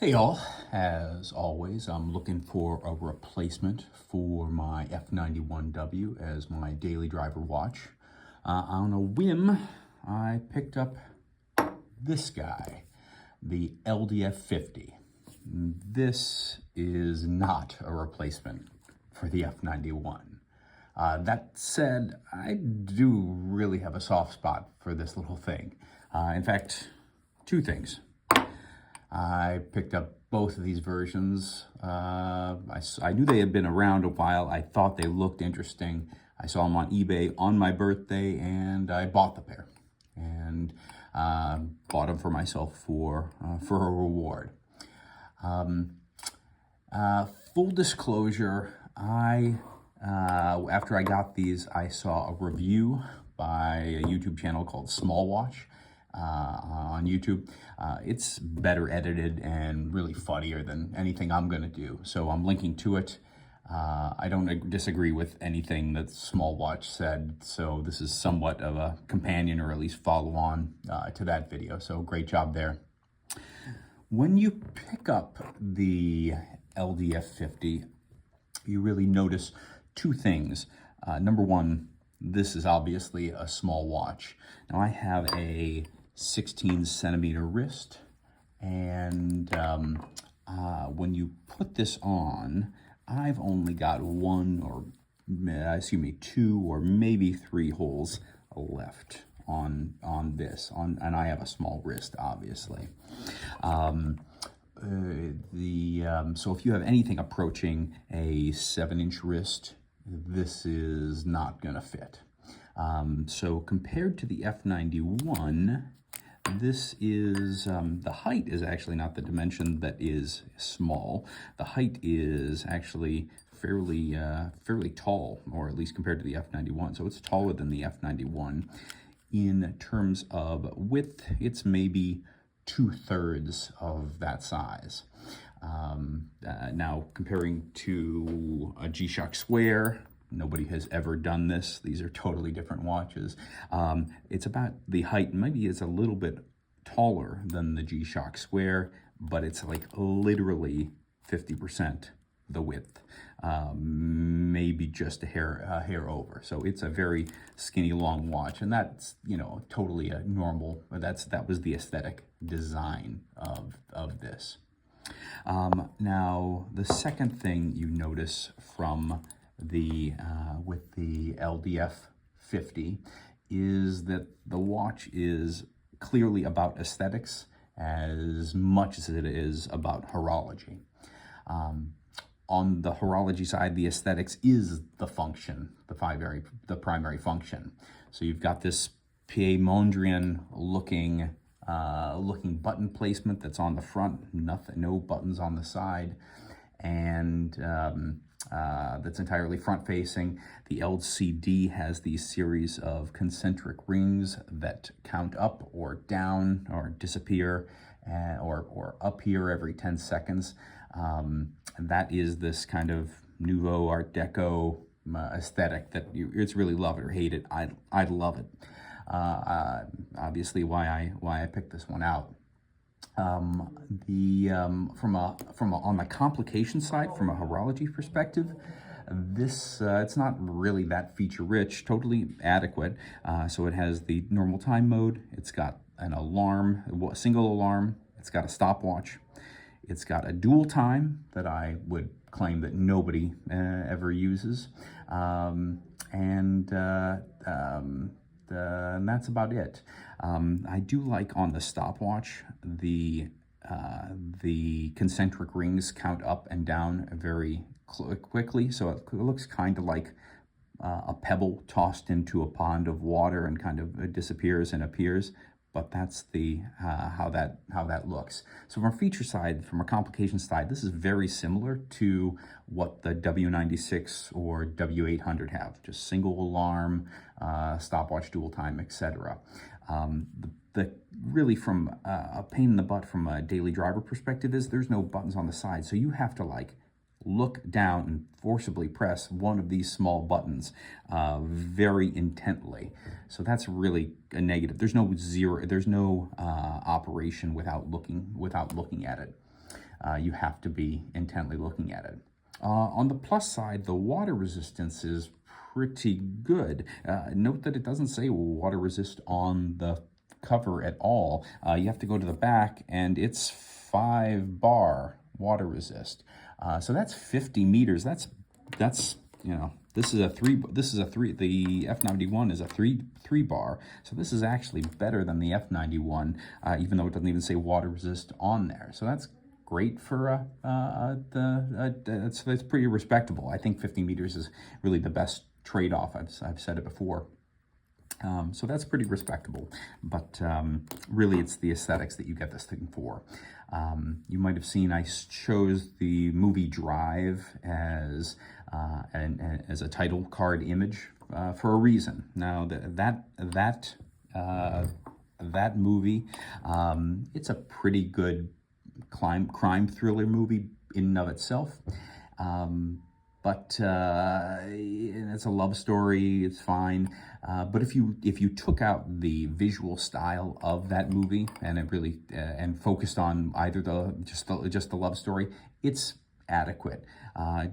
Hey y'all, as always, I'm looking for a replacement for my F91W as my daily driver watch. On a whim, I picked up this guy, the LDF-50. This is not a replacement for the F91. That said, I do really have a soft spot for this little thing. In fact, two things. I picked up both of these versions. I knew they had been around a while. I thought they looked interesting. I saw them on eBay on my birthday, and I bought the pair. And bought them for myself for a reward. Full disclosure, after I got these, I saw a review by a YouTube channel called SmolWatch. On YouTube. It's better edited and really funnier than anything I'm going to do. So I'm linking to it. I don't disagree with anything that SmolWatch said. So this is somewhat of a companion or at least follow on to that video. So great job there. When you pick up the LDF-50, you really notice two things. Number one, this is obviously a small watch. Now I have a 16 centimeter wrist, and when you put this on, I've only got two or maybe three holes left on this, and I have a small wrist, obviously. So if you have anything approaching a 7-inch wrist, this is not gonna fit. So compared to the F91, this is, the height is actually not the dimension that is small. The height is actually fairly tall, or at least compared to the F91. So it's taller than the F91. In terms of width, it's maybe 2/3 of that size. Now, comparing to a G-Shock Square, nobody has ever done this. These are totally different watches. It's about the height, maybe it's a little bit taller than the G-Shock Square, but it's like literally 50% the width, maybe just a hair over. So it's a very skinny, long watch, and that's, you know, totally a normal. That was the aesthetic design of this. Now, the second thing you notice from with the LDF-50 is that the watch is clearly about aesthetics as much as it is about horology. On the horology side, the aesthetics is the function, the primary function. So you've got this Pied-Mondrian looking button placement that's on the front, no buttons on the side, and that's entirely front-facing. The LCD has these series of concentric rings that count up or down or disappear or appear every 10 seconds. And that is this kind of Nouveau Art Deco aesthetic that it's really love it or hate it. I love it. Obviously, why I picked this one out. On the complication side, from a horology perspective, this it's not really that feature rich, totally adequate. So it has the normal time mode. It's got an alarm, a single alarm. It's got a stopwatch. It's got a dual time that I would claim that nobody ever uses, and that's about it. I do like on the stopwatch, the concentric rings count up and down very quickly, so it looks kind of like a pebble tossed into a pond of water and kind of disappears and appears. But that's how that looks. So from a feature side, from a complication side, this is very similar to what the W96 or W800 have. Just single alarm, stopwatch, dual time, etc. Really from a pain in the butt from a daily driver perspective is there's no buttons on the side, so you have to like look down and forcibly press one of these small buttons very intently. So that's really a negative. There's no operation without looking at it. you have to be intently looking at it. On the plus side, the water resistance is pretty good. Note that it doesn't say water resist on the cover at all. You have to go to the back, and it's 5 bar water resist. So that's 50 meters. That's you know, this is a three. The F91 is a three bar. So this is actually better than the F91, even though it doesn't even say water resist on there. So that's great for that's pretty respectable. I think 50 meters is really the best trade-off. I've said it before. So that's pretty respectable, but really it's the aesthetics that you get this thing for. You might have seen I chose the movie Drive as a title card image for a reason. Now that movie, it's a pretty good crime thriller movie in and of itself. But it's a love story. It's fine. But if you took out the visual style of that movie and it really and focused on either just the love story, it's adequate.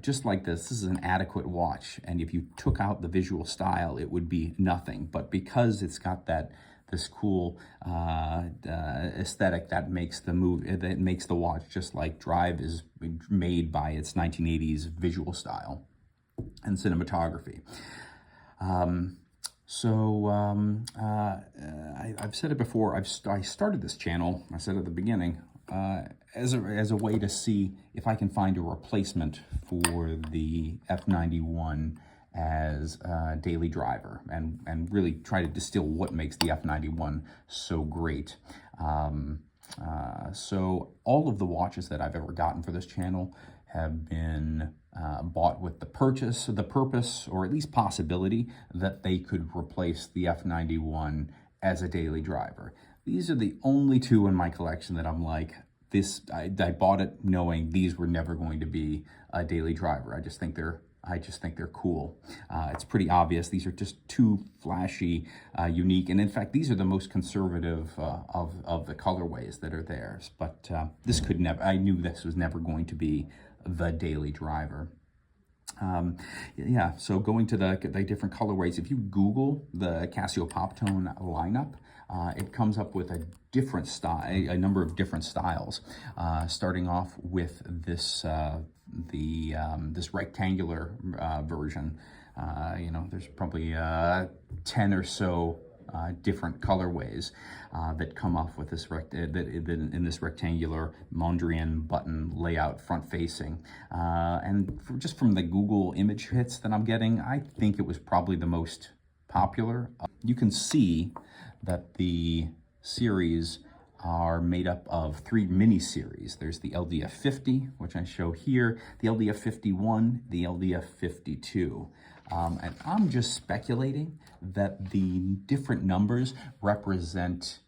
Just like this is an adequate watch. And if you took out the visual style, it would be nothing. But because it's got this cool aesthetic that makes the watch just like Drive is made by its 1980s visual style and cinematography. I've said it before. I started this channel, I said at the beginning, as a way to see if I can find a replacement for the F91 as a daily driver, and really try to distill what makes the F91 so great. So all of the watches that I've ever gotten for this channel have been bought with the purpose, or at least possibility, that they could replace the F91 as a daily driver. These are the only two in my collection that I'm like, I bought it knowing these were never going to be a daily driver. I just think they're cool. It's pretty obvious. These are just too flashy, unique, and in fact, these are the most conservative of the colorways that are theirs. But this could never. I knew this was never going to be the daily driver. Yeah. So going to the different colorways, if you Google the Casio Poptone lineup, it comes up with a number of different styles, starting off with this this rectangular version. There's probably 10 or so different colorways that come off with this in this rectangular Mondrian button layout, front facing. And just from the Google image hits that I'm getting, I think it was probably the most popular. You can see that the series are made up of 3 mini-series. There's the LDF-50, which I show here, the LDF-51, the LDF-52. And I'm just speculating that the different numbers represent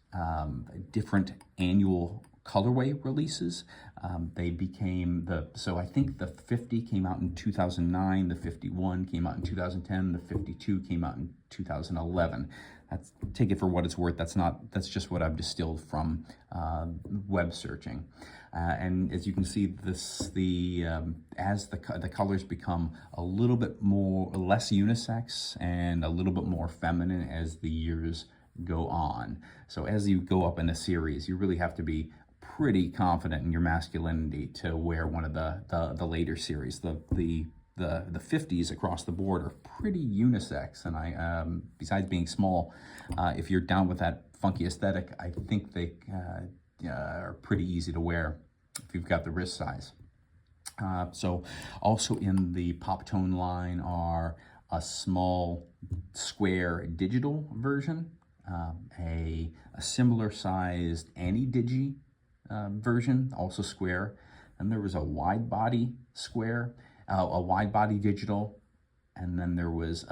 different annual colorway releases. So I think the 50 came out in 2009, the 51 came out in 2010, the 52 came out in 2011. Take it for what it's worth. That's just what I've distilled from web searching. And as you can see, as the colors become a little bit less unisex and a little bit more feminine as the years go on. So as you go up in a series, you really have to be pretty confident in your masculinity to wear one of the later series. The 50s across the board are pretty unisex, and I besides being small, if you're down with that funky aesthetic, I think they are pretty easy to wear if you've got the wrist size. So also in the Poptone line are a small square digital version, a similar sized Ani-Digi version, also square, and there was a wide body square, a wide body digital, and then there was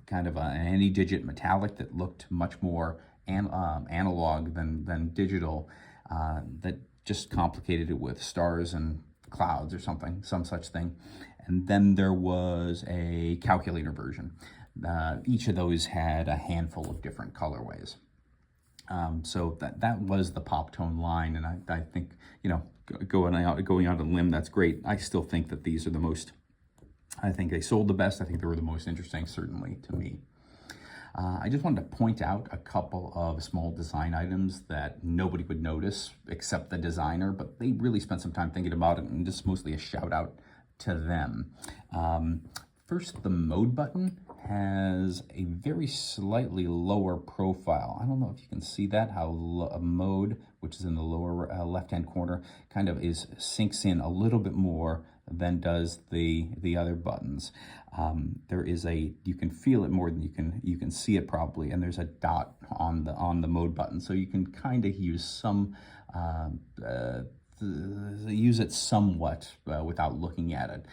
kind of an Ani-Digit metallic that looked much more analog than digital, that just complicated it with stars and clouds or some such thing. And then there was a calculator version. Each of those had a handful of different colorways. So that was the pop tone line, and I think, you know, going out on a limb, that's great. I still think that these are the most, I think they sold the best. I think they were the most interesting, certainly to me. I just wanted to point out a couple of small design items that nobody would notice except the designer, but they really spent some time thinking about it, and just mostly a shout out to them. First, the mode button has a very slightly lower profile. I don't know if you can see that, how a mode, which is in the lower left-hand corner, kind of sinks in a little bit more than does the other buttons. There is you can feel it more than you can see it probably, and there's a dot on the mode button, so you can kind of use some use it somewhat without looking at it.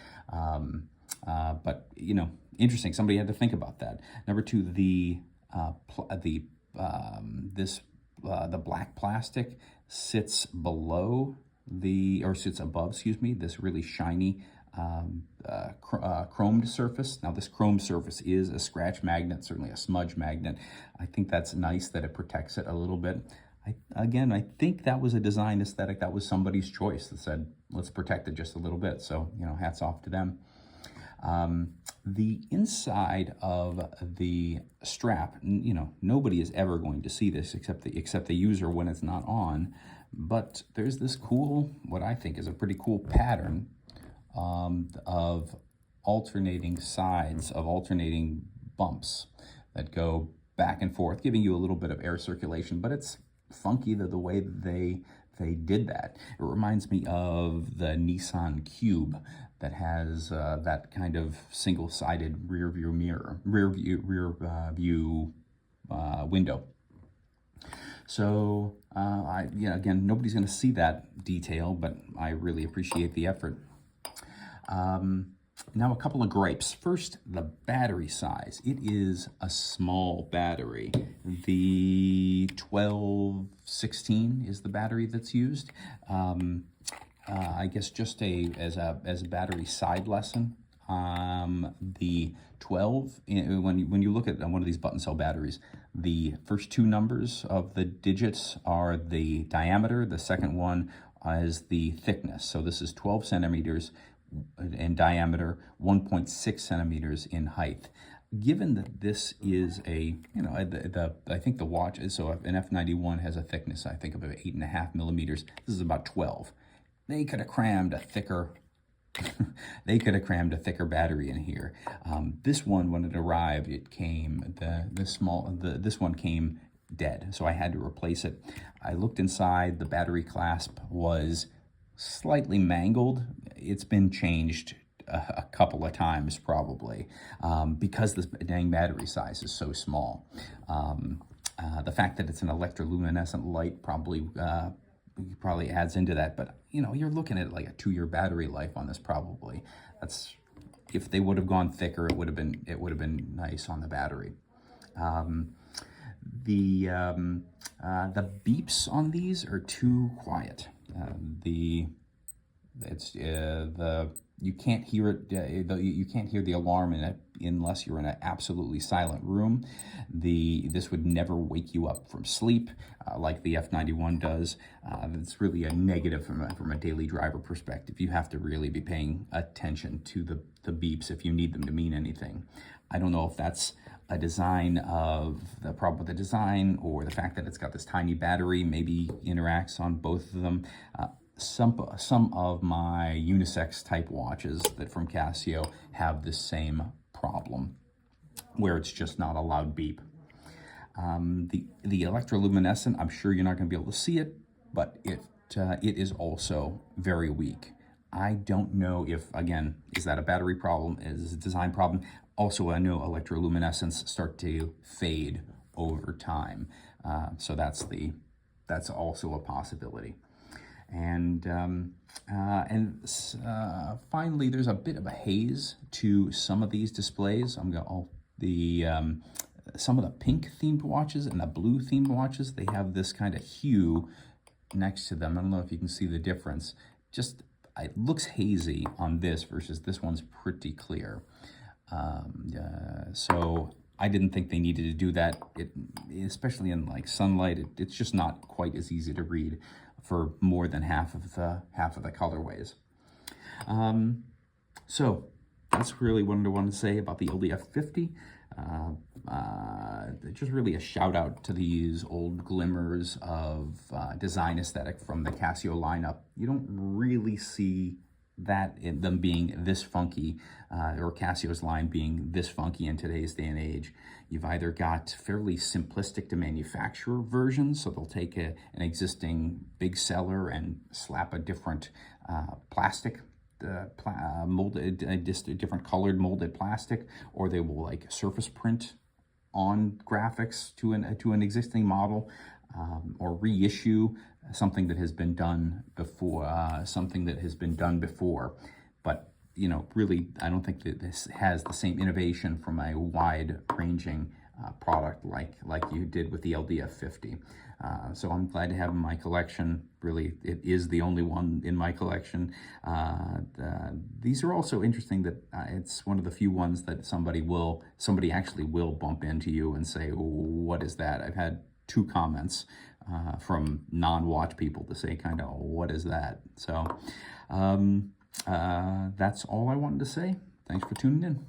But you know, interesting. Somebody had to think about that. Number two, the black plastic sits above, excuse me, this really shiny chromed surface. Now, this chromed surface is a scratch magnet, certainly a smudge magnet. I think that's nice that it protects it a little bit. I think that was a design aesthetic. That was somebody's choice that said, let's protect it just a little bit. So, you know, hats off to them. The inside of the strap, you know, nobody is ever going to see this except the user when it's not on, but there's this cool, what I think is a pretty cool pattern of alternating sides, of alternating bumps that go back and forth, giving you a little bit of air circulation, but it's funky the way they did that. It reminds me of the Nissan Cube that has that kind of single-sided rear view window. So again, nobody's going to see that detail, but I really appreciate the effort. Now, a couple of gripes. First, the battery size. It is a small battery. The 1216 is the battery that's used. I guess just as a battery side lesson, the 12, when you look at one of these button cell batteries, the first two numbers of the digits are the diameter. The second one is the thickness. So this is 12 centimeters in diameter, 1.6 centimeters in height. Given that this is I think the watch is, so an F91 has a thickness, I think, of about 8.5 millimeters. This is about 12. They could have crammed a thicker battery in here. This one, when it arrived, it came this one came dead, so I had to replace it. I looked inside. The battery clasp was slightly mangled. It's been changed a couple of times probably, because this dang battery size is so small. The fact that it's an electroluminescent light probably adds into that, but you know, you're looking at like a 2-year battery life on this probably. That's, if they would have gone thicker, it would have been nice on the battery. The beeps on these are too quiet. You can't hear it. You can't hear the alarm in it unless you're in an absolutely silent room. This would never wake you up from sleep like the F91 does. It's really a negative from a daily driver perspective. You have to really be paying attention to the beeps if you need them to mean anything. I don't know if that's a design of the problem with the design, or the fact that it's got this tiny battery maybe interacts on both of them. Some of my unisex type watches that from Casio have the same problem, where it's just not a loud beep. The electroluminescent, I'm sure you're not going to be able to see it, but it is also very weak. I don't know if, again, is that a battery problem? Is it a design problem? Also, I know electroluminescents start to fade over time, so that's also a possibility. And finally, there's a bit of a haze to some of these displays. Some of the pink themed watches and the blue themed watches, they have this kind of hue next to them. I don't know if you can see the difference. Just, it looks hazy on this versus this one's pretty clear. So I didn't think they needed to do that, especially in like sunlight. It's just not quite as easy to read for more than half of the colorways. So that's really what I wanted to say about the LDF-50. Just really a shout out to these old glimmers of design aesthetic from the Casio lineup. You don't really see that in them being this funky, or Casio's line being this funky in today's day and age. You've either got fairly simplistic to manufacture versions, so they'll take an existing big seller and slap a different plastic, molded, just a different colored molded plastic, or they will like surface print on graphics to an existing model, or reissue something that has been done before, But, you know, really, I don't think that this has the same innovation from a wide-ranging product like you did with the LDF-50. So I'm glad to have in my collection. Really, it is the only one in my collection. These are also interesting that it's one of the few ones that somebody actually will bump into you and say, what is that? I've had 2 comments from non-watch people to say kind of, what is that? So that's all I wanted to say. Thanks for tuning in.